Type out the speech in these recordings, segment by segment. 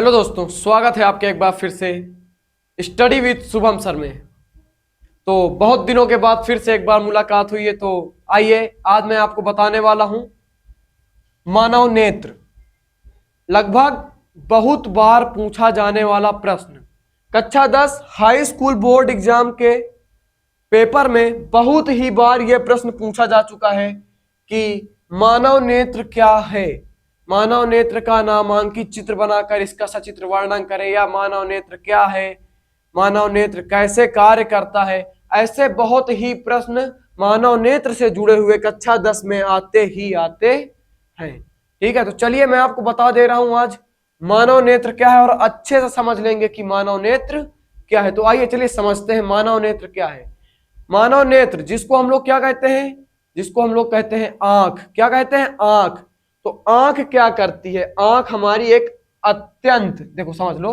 Hello दोस्तों, स्वागत है आपके एक बार फिर से स्टडी विद शुभम सर में। तो बहुत दिनों के बाद फिर से एक बार मुलाकात हुई है। तो आइए आज मैं आपको बताने वाला हूं मानव नेत्र। लगभग बहुत बार पूछा जाने वाला प्रश्न। कक्षा 10 हाई स्कूल बोर्ड एग्जाम के पेपर में बहुत ही बार यह प्रश्न पूछा जा चुका है कि मानव नेत्र क्या है। मानव नेत्र का नामांकित चित्र बनाकर इसका सचित्र वर्णन करें, या मानव नेत्र क्या है, मानव नेत्र कैसे कार्य करता है। ऐसे बहुत ही प्रश्न मानव नेत्र से जुड़े हुए कक्षा 10 में आते ही आते हैं। ठीक है, तो चलिए मैं आपको बता दे रहा हूं आज मानव नेत्र क्या है और अच्छे से समझ लेंगे कि मानव नेत्र क्या है। तो आइए चलिए समझते हैं मानव नेत्र क्या है। मानव नेत्र जिसको हम लोग क्या कहते हैं, जिसको हम लोग कहते हैं आंख। क्या कहते हैं? आंख। तो आंख क्या करती है? आंख हमारी एक अत्यंत, देखो समझ लो,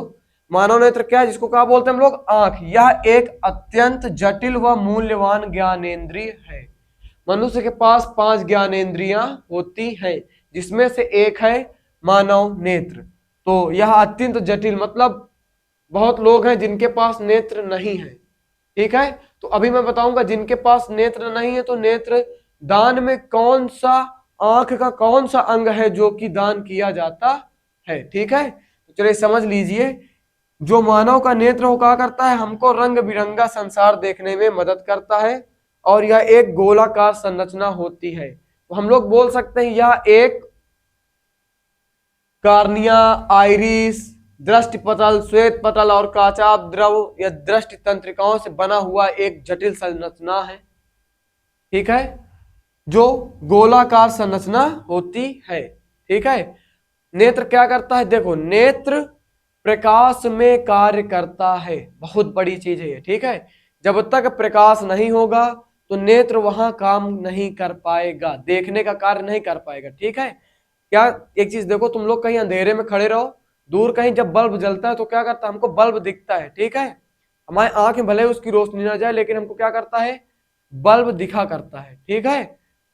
मानव नेत्र क्या है जिसको क्या बोलते हैं हम लोग? आंख। यह एक अत्यंत जटिल व मूल्यवान ज्ञानेंद्रिय है। मनुष्य के पास 5 ज्ञानेंद्रियां होती हैं, जिसमें से एक है मानव नेत्र। तो यह अत्यंत जटिल मतलब बहुत लोग हैं जिनके पास नेत्र नहीं है। ठीक है, तो अभी मैं बताऊंगा जिनके पास नेत्र नहीं है तो नेत्र दान में कौन सा, आंख का कौन सा अंग है जो कि दान किया जाता है। ठीक है, तो चलिए समझ लीजिए। जो मानव का नेत्र हो क्या करता है? हमको रंग बिरंगा संसार देखने में मदद करता है, और यह एक गोलाकार संरचना होती है। तो हम लोग बोल सकते हैं यह एक कार्निया, आइरिस, दृष्टि पटल, श्वेत पटल और काचाभ द्रव या दृष्टि तंत्रिकाओं से बना हुआ एक जटिल संरचना है। ठीक है, जो गोलाकार संरचना होती है। ठीक है, नेत्र क्या करता है? देखो, नेत्र प्रकाश में कार्य करता है। बहुत बड़ी चीज है ये। ठीक है, जब तक प्रकाश नहीं होगा तो नेत्र वहां काम नहीं कर पाएगा, देखने का कार्य नहीं कर पाएगा। ठीक है, क्या एक चीज देखो, तुम लोग कहीं अंधेरे में खड़े रहो, दूर कहीं जब बल्ब जलता है तो क्या करता है? हमको बल्ब दिखता है। ठीक है, हमारे आंख में भले उसकी रोशनी ना जाए लेकिन हमको क्या करता है? बल्ब दिखा करता है। ठीक है,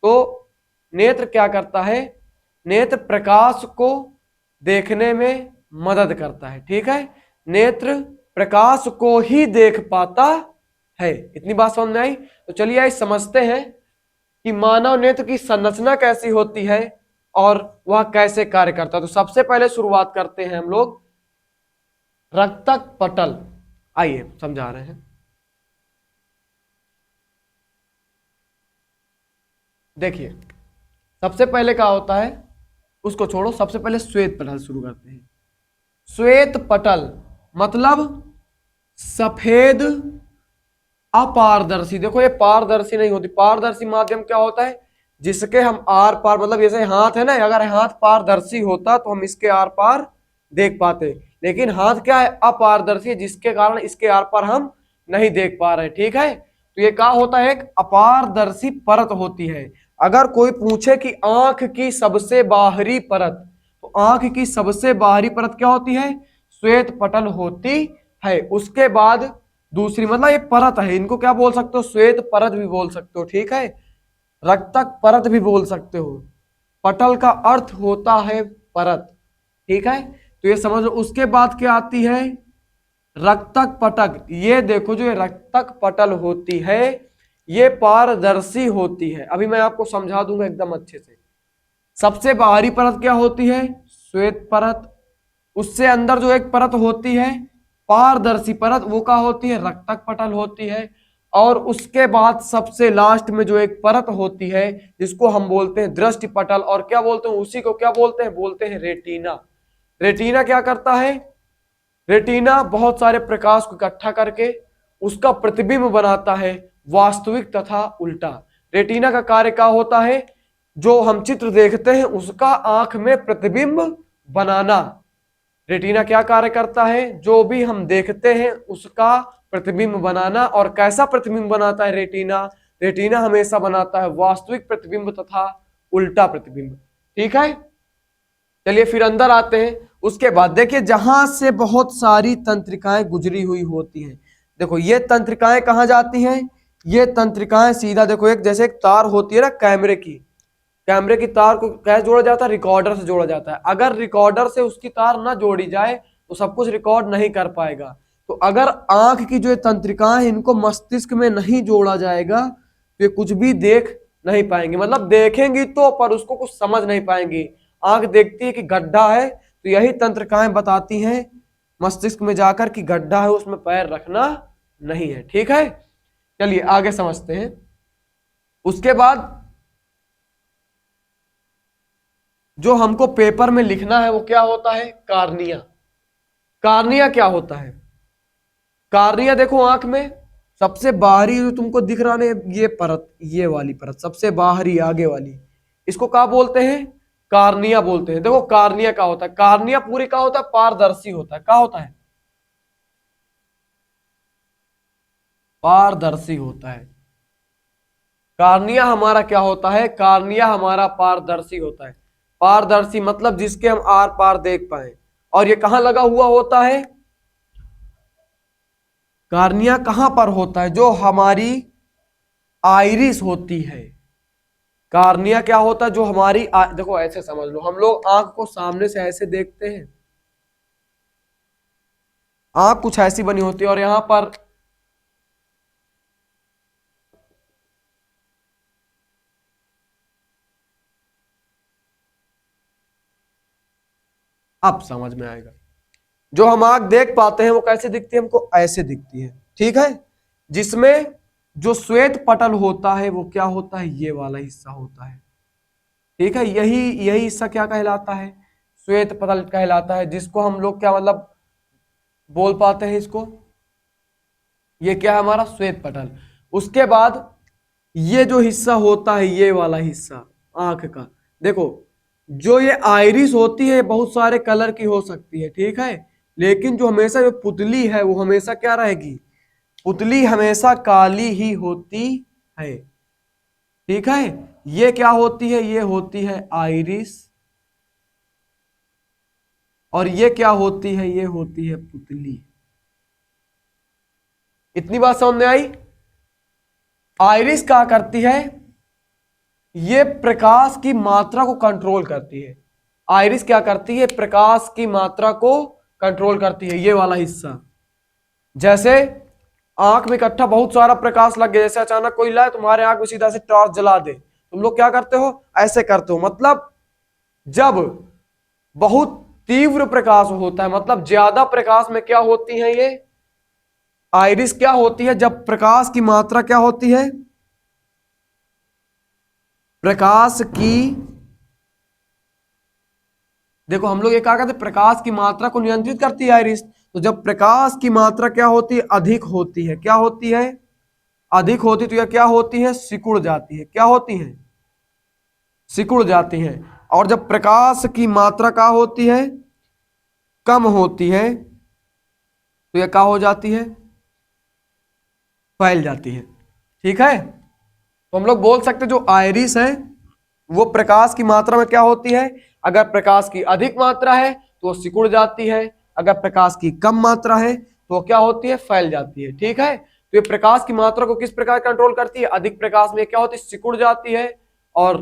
तो नेत्र क्या करता है? नेत्र प्रकाश को देखने में मदद करता है। ठीक है, नेत्र प्रकाश को ही देख पाता है। इतनी बात समझ में आई? तो चलिए आज समझते हैं कि मानव नेत्र की संरचना कैसी होती है और वह कैसे कार्य करता है। तो सबसे पहले शुरुआत करते हैं हम लोग रक्तक पटल। आइए समझा रहे हैं। देखिए, सबसे पहले क्या होता है उसको छोड़ो, सबसे पहले श्वेत पटल शुरू करते हैं। श्वेत पटल मतलब सफेद अपारदर्शी। देखो, ये पारदर्शी नहीं होती। पारदर्शी माध्यम क्या होता है? जिसके हम आर पार, मतलब जैसे हाथ है ना, अगर हाथ पारदर्शी होता तो हम इसके आर पार देख पाते, लेकिन हाथ क्या है? अपारदर्शी है, जिसके कारण इसके आर पार हम नहीं देख पा रहे। ठीक है, तो ये क्या होता है? एक अपारदर्शी परत होती है। अगर कोई पूछे कि आंख की सबसे बाहरी परत, तो आंख की सबसे बाहरी परत क्या होती है? श्वेत पटल होती है। उसके बाद दूसरी, मतलब ये परत है, इनको क्या बोल सकते हो? श्वेत परत भी बोल सकते हो। ठीक है, रक्तक परत भी बोल सकते हो। पटल का अर्थ होता है परत। ठीक है, तो ये समझ लो। उसके बाद क्या आती है? रक्तक पटक। ये देखो, जो ये रक्तक पटल होती है ये पारदर्शी होती है। अभी मैं आपको समझा दूंगा एकदम अच्छे से। सबसे बाहरी परत क्या होती है? श्वेत परत। उससे अंदर जो एक परत होती है पारदर्शी परत, वो क्या होती है? रक्तक पटल होती है। और उसके बाद सबसे लास्ट में जो एक परत होती है जिसको हम बोलते हैं दृष्टि पटल, और क्या बोलते हैं उसी को? क्या बोलते हैं? बोलते हैं रेटिना। रेटिना क्या करता है? रेटिना बहुत सारे प्रकाश को इकट्ठा करके उसका प्रतिबिंब बनाता है, वास्तविक तथा उल्टा। रेटिना का कार्य क्या होता है? जो हम चित्र देखते हैं उसका आंख में प्रतिबिंब बनाना। रेटिना क्या कार्य करता है? जो भी हम देखते हैं उसका प्रतिबिंब बनाना। और कैसा प्रतिबिंब बनाता है रेटिना? रेटिना हमेशा बनाता है वास्तविक प्रतिबिंब तथा उल्टा प्रतिबिंब। ठीक है, चलिए फिर अंदर आते हैं। उसके बाद देखिए, जहां से बहुत सारी तंत्रिकाएं गुजरी हुई होती हैं। देखो, ये तंत्रिकाएं कहां जाती हैं? ये तंत्रिकाएं सीधा, देखो, एक जैसे एक तार होती है ना कैमरे की, कैमरे की तार को कैसे जोड़ा जाता है? रिकॉर्डर से जोड़ा जाता है। अगर रिकॉर्डर से उसकी तार ना जोड़ी जाए तो सब कुछ रिकॉर्ड नहीं कर पाएगा। तो अगर आंख की जो ये तंत्रिकाएं हैं इनको मस्तिष्क में नहीं जोड़ा जाएगा तो ये कुछ भी देख नहीं पाएंगे, मतलब देखेंगी तो पर उसको कुछ समझ नहीं पाएंगी। आंख देखती है कि गड्ढा है तो यही तंत्रिकाएं बताती हैं मस्तिष्क में जाकर कि गड्ढा है, उसमें पैर रखना नहीं है। ठीक है, चलिए आगे समझते हैं। उसके बाद जो हमको पेपर में लिखना है वो क्या होता है, कार्निया। कार्निया क्या होता है, कार्निया देखो आंख में सबसे बाहरी जो तुमको दिख रहा है ये परत, ये वाली परत सबसे बाहरी आगे वाली, इसको क्या बोलते हैं, कार्निया बोलते हैं। देखो कार्निया क्या होता है, कार्निया पूरी क्या होता है, पारदर्शी होता है। क्या होता है, पारदर्शी होता है। कार्निया हमारा क्या होता है, कार्निया हमारा पारदर्शी होता है। पारदर्शी मतलब जिसके हम आर पार देख पाए। और ये कहां लगा हुआ होता है, कार्निया कहां पर होता है, जो हमारी आइरिस होती है। कार्निया क्या होता है, जो हमारी देखो ऐसे समझ लो, हम लोग आंख को सामने से ऐसे देखते हैं, आंख कुछ ऐसी बनी होती है और यहां पर अब समझ में आएगा। जो हम आंख देख पाते हैं वो कैसे दिखती है, हमको ऐसे दिखती है। ठीक है, जिसमें जो श्वेत पटल होता है वो क्या होता है, ये वाला हिस्सा होता है। ठीक है, यही यही हिस्सा क्या कहलाता है, श्वेत पटल कहलाता है, जिसको हम लोग क्या मतलब बोल पाते हैं इसको, ये क्या है हमारा श्वेत पटल। उसके बाद ये जो हिस्सा होता है, ये वाला हिस्सा आंख का, देखो जो ये आइरिस होती है बहुत सारे कलर की हो सकती है। ठीक है, लेकिन जो हमेशा जो पुतली है वो हमेशा क्या रहेगी, पुतली हमेशा काली ही होती है। ठीक है, ये क्या होती है, ये होती है आइरिस, और ये क्या होती है, ये होती है पुतली। इतनी बात समझ में आई। आइरिस क्या करती है, ये प्रकाश की मात्रा को कंट्रोल करती है। आइरिस क्या करती है, प्रकाश की मात्रा को कंट्रोल करती है, ये वाला हिस्सा। जैसे आंख में इकट्ठा बहुत सारा प्रकाश लग गया, जैसे अचानक कोई लाए तुम्हारे आंख में सीधा से टॉर्च जला दे, तुम लोग क्या करते हो, ऐसे करते हो। मतलब जब बहुत तीव्र प्रकाश होता है, मतलब ज्यादा प्रकाश में क्या होती है ये आइरिस, क्या होती है, जब प्रकाश की मात्रा क्या होती है, प्रकाश की, देखो हम लोग ये क्या कहते हैं, प्रकाश की मात्रा को नियंत्रित करती है आइरिस। तो जब प्रकाश की मात्रा क्या होती है, अधिक होती है, क्या होती है, अधिक होती, तो यह क्या होती है, सिकुड़ जाती है। क्या होती है, सिकुड़ जाती है। और जब प्रकाश की मात्रा क्या होती है, कम होती है, तो यह क्या हो जाती है, फैल जाती है। ठीक है, तो हम लोग बोल सकते जो आइरिस है वो प्रकाश की मात्रा में क्या होती है, अगर प्रकाश की अधिक मात्रा है तो वो सिकुड़ जाती है, अगर प्रकाश की कम मात्रा है तो क्या होती है, फैल जाती है। ठीक है, तो ये प्रकाश की मात्रा को किस प्रकार कंट्रोल करती है, अधिक प्रकाश में क्या होती है, सिकुड़ जाती है, और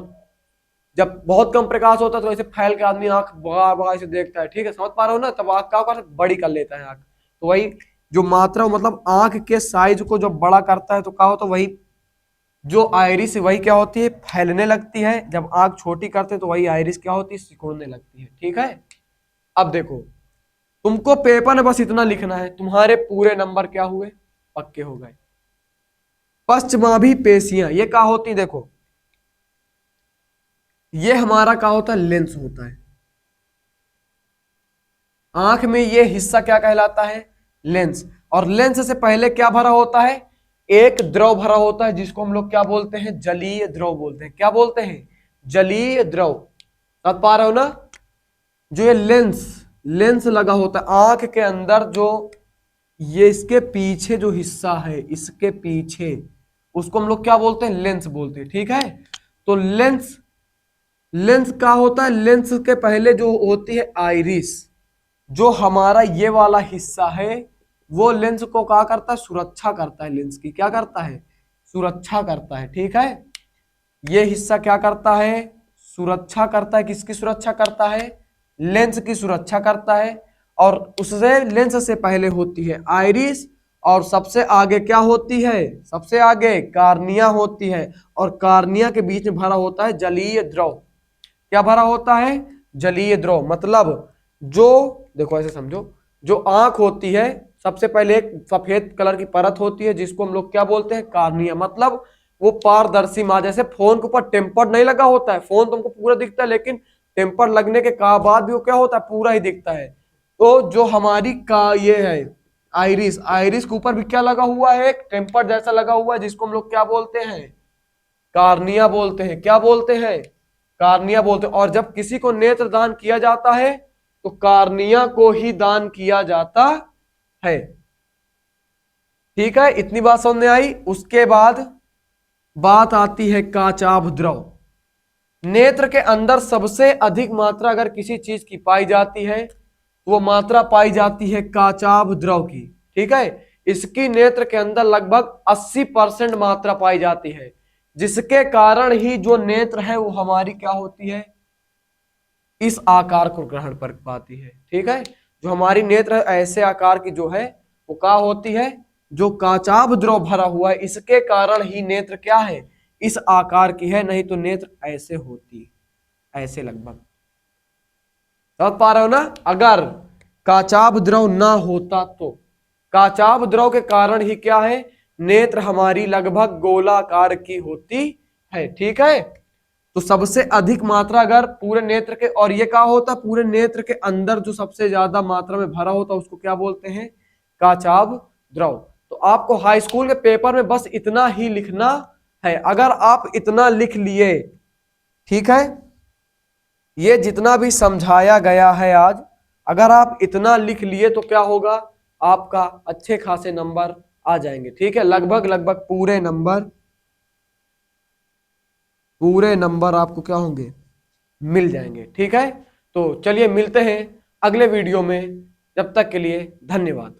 जब बहुत कम प्रकाश होता है तो ऐसे फैल के आदमी आंख बगा बगा से देखता है। ठीक है, समझ पा रहे हो ना, तब आंख क्या होता है, बड़ी कर लेता है आंख। तो वही जो मात्रा मतलब आंख के साइज को जब बड़ा करता है तो क्या होता है, वही जो आइरिस वही क्या होती है, फैलने लगती है। जब आंख छोटी करते हैं तो वही आइरिस क्या होती है, सिकुड़ने लगती है। ठीक है, अब देखो तुमको पेपर में बस इतना लिखना है, तुम्हारे पूरे नंबर क्या हुए, पक्के हो गए। पश्चमाभी पेशियां ये क्या होती, देखो ये हमारा क्या होता है, लेंस होता है। आंख में ये हिस्सा क्या कहलाता है, लेंस। और लेंस से पहले क्या भरा होता है, एक द्रव भरा होता है, जिसको हम लोग क्या बोलते हैं, जलीय द्रव बोलते हैं। क्या बोलते हैं, जलीय द्रव। समझ पा रहे हो ना, जो ये लेंस लेंस लगा होता है आंख के अंदर, जो ये इसके पीछे जो हिस्सा है, इसके पीछे, उसको हम लोग क्या बोलते हैं, लेंस बोलते हैं। ठीक है, तो लेंस लेंस क्या होता है, लेंस के पहले जो होती है आइरिस, जो हमारा ये वाला हिस्सा है वो लेंस को क्या करता है, सुरक्षा करता है। लेंस की क्या करता है, सुरक्षा करता है। ठीक है, ये हिस्सा क्या करता है, सुरक्षा करता है। किसकी सुरक्षा करता है, लेंस की सुरक्षा करता है। और उससे लेंस से पहले होती है आइरिस, और सबसे आगे क्या होती है, सबसे आगे कार्निया होती है, और कार्निया के बीच में भरा होता है जलीय द्रव। क्या भरा होता है, जलीय द्रव। मतलब जो, देखो ऐसे समझो, जो आंख होती है सबसे पहले एक सफेद कलर की परत होती है जिसको हम लोग क्या बोलते हैं, कार्निया। मतलब वो पारदर्शी माँ, जैसे फोन के ऊपर टेम्पर नहीं लगा होता है, फोन तुमको पूरा दिखता है लेकिन टेम्पर लगने के बाद भी वो क्या होता है, पूरा ही दिखता है। तो जो हमारी का ये है आइरिस, आइरिस के ऊपर भी क्या लगा हुआ है, एक टेम्पर जैसा लगा हुआ है जिसको हम लोग क्या बोलते हैं, कार्निया बोलते हैं। क्या बोलते हैं, कार्निया बोलते हैं। और जब किसी को नेत्र दान किया जाता है तो कार्निया को ही दान किया जाता है। ठीक है, इतनी बात समझ में आई। उसके बाद बात आती है काचाभ द्रव। नेत्र के अंदर सबसे अधिक मात्रा अगर किसी चीज की पाई जाती है तो वो मात्रा पाई जाती है काचाभ द्रव की। ठीक है, इसकी नेत्र के अंदर लगभग 80% मात्रा पाई जाती है, जिसके कारण ही जो नेत्र है वो हमारी क्या होती है, इस आकार को ग्रहण कर पाती है। ठीक है, जो हमारी नेत्र ऐसे आकार की जो है वो क्या होती है, जो काचाभ द्रव भरा हुआ है, इसके कारण ही नेत्र क्या है, इस आकार की है। नहीं तो नेत्र ऐसे होती, ऐसे लगभग। समझ पा रहे हो ना। अगर काचाभ द्रव ना होता तो, काचाभ द्रव के कारण ही क्या है, नेत्र हमारी लगभग गोलाकार की होती है। ठीक है, तो सबसे अधिक मात्रा अगर पूरे नेत्र के, और ये क्या होता है, पूरे नेत्र के अंदर जो सबसे ज्यादा मात्रा में भरा होता है उसको क्या बोलते हैं, काचाभ द्रव। तो आपको हाई स्कूल के पेपर में बस इतना ही लिखना है। अगर आप इतना लिख लिए, ठीक है, ये जितना भी समझाया गया है आज, अगर आप इतना लिख लिए तो क्या होगा, आपका अच्छे खासे नंबर आ जाएंगे। ठीक है, लगभग लगभग पूरे नंबर आपको क्या होंगे, मिल जाएंगे। ठीक है, तो चलिए मिलते हैं अगले वीडियो में। जब तक के लिए धन्यवाद।